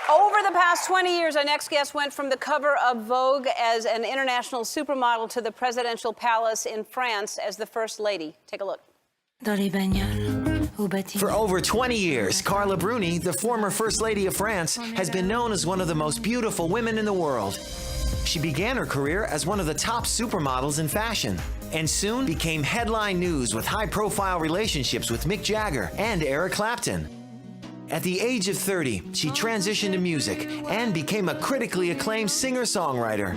Over the past 20 years, our next guest went from the cover of Vogue as an international supermodel to the presidential palace in France as the First Lady. Take a look. For over 20 years, Carla Bruni, the former First Lady of France, has been known as one of the most beautiful women in the world. She began her career as one of the top supermodels in fashion, and soon became headline news with high-profile relationships with Mick Jagger and Eric Clapton. At the age of 30, she transitioned to music and became a critically acclaimed singer-songwriter.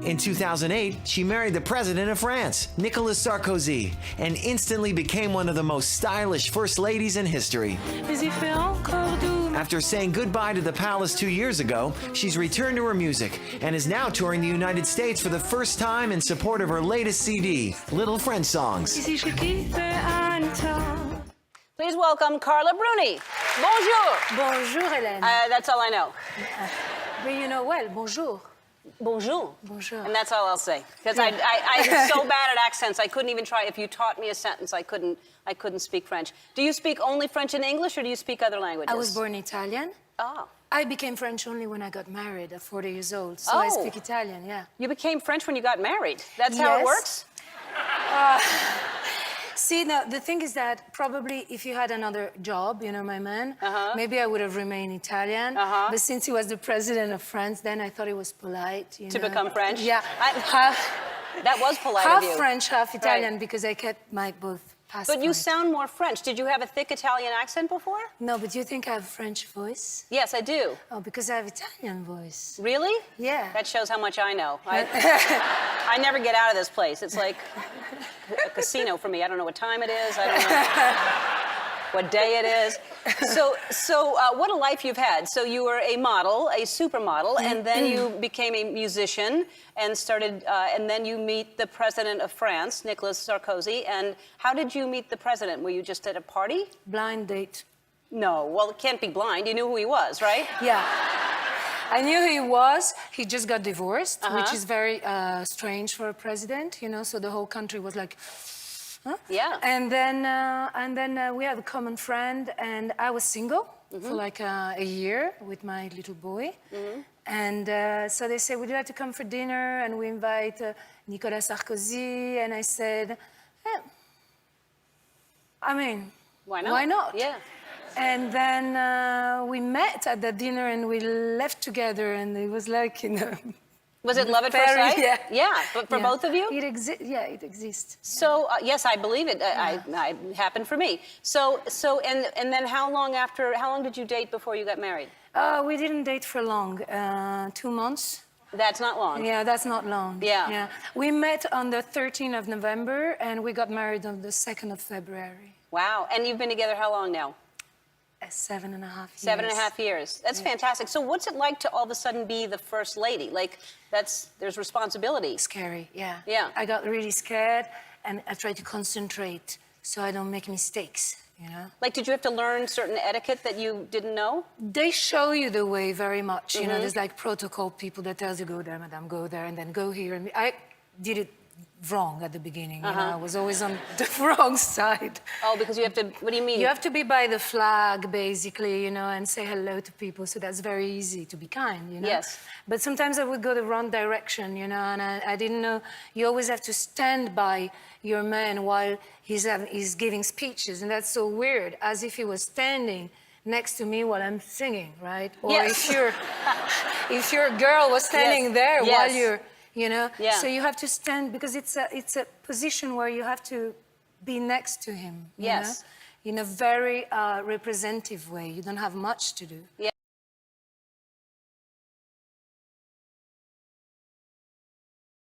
In 2008, she married the President of France, Nicolas Sarkozy, and instantly became one of the most stylish First Ladies in history. After saying goodbye to the palace 2 years ago, she's returned to her music and is now touring the United States for the first time in support of her latest CD, Little French Songs. Please welcome Carla Bruni. Bonjour. Bonjour, Hélène. That's all I know. But you know well, bonjour. Bonjour. Bonjour. And that's all I'll say. Because I'm so bad at accents, I couldn't even try. If you taught me a sentence, I couldn't speak French. Do you speak only French and English, or do you speak other languages? I was born Italian. Oh. I became French only when I got married at 40 years old. So I speak Italian, yeah. You became French when you got married. That's how it works? See, now, the thing is that probably if you had another job, you know, my man, maybe I would have remained Italian. But since he was the president of France, then I thought it was polite, you know. To become French? Yeah. That was polite half of you. French, half Italian, because I kept my both passports. But you sound more French. Did you have a thick Italian accent before? No, but you think I have a French voice? Yes, I do. Oh, because I have Italian voice. Really? Yeah. That shows how much I know. I never get out of this place. It's like a casino for me. I don't know what time it is. I don't know what day it is. So what a life you've had. So you were a model, a supermodel, and then you became a musician and started, and then you meet the president of France, Nicolas Sarkozy. And how did you meet the president? Were you just at a party? Blind date. No. Well, it can't be blind. You knew who he was, right? Yeah. I knew who he was. He just got divorced, which is very strange for a president, you know, so the whole country was like, huh? Yeah. And then we had a common friend, and I was single for like a year with my little boy. And so they said, would you like to come for dinner? And we invite Nicolas Sarkozy. And I said, I mean, why not? Why not? Yeah. And then we met at that dinner, and we left together, and it was like, you know... Was it love at first sight? Yeah. Yeah, but for both of you? It exists. So, yes, I believe it. It happened for me. So, and then how long did you date before you got married? We didn't date for long, 2 months. That's not long. Yeah, that's not long. Yeah. We met on the 13th of November, and we got married on the 2nd of February. Wow. And you've been together how long now? 7.5 years. 7.5 years. That's fantastic. So what's it like to all of a sudden be the first lady? Like, there's responsibility. Scary, yeah. Yeah. I got really scared, and I tried to concentrate so I don't make mistakes, you know? Like, did you have to learn certain etiquette that you didn't know? They show you the way very much, you know? There's like protocol people that tells you, go there, madame, go there, and then go here. And I did it wrong at the beginning, you know? I was always on the wrong side. Oh, because you have to, what do you mean? You have to be by the flag, basically, you know, and say hello to people, so that's very easy to be kind, you know? Yes. But sometimes I would go the wrong direction, you know, and I didn't know. You always have to stand by your man while he's giving speeches, and that's so weird, as if he was standing next to me while I'm singing, right? Or if your girl was standing there while you're, you know? Yeah. So you have to stand, because it's a position where you have to be next to him, you know? In a very representative way. You don't have much to do. Yeah.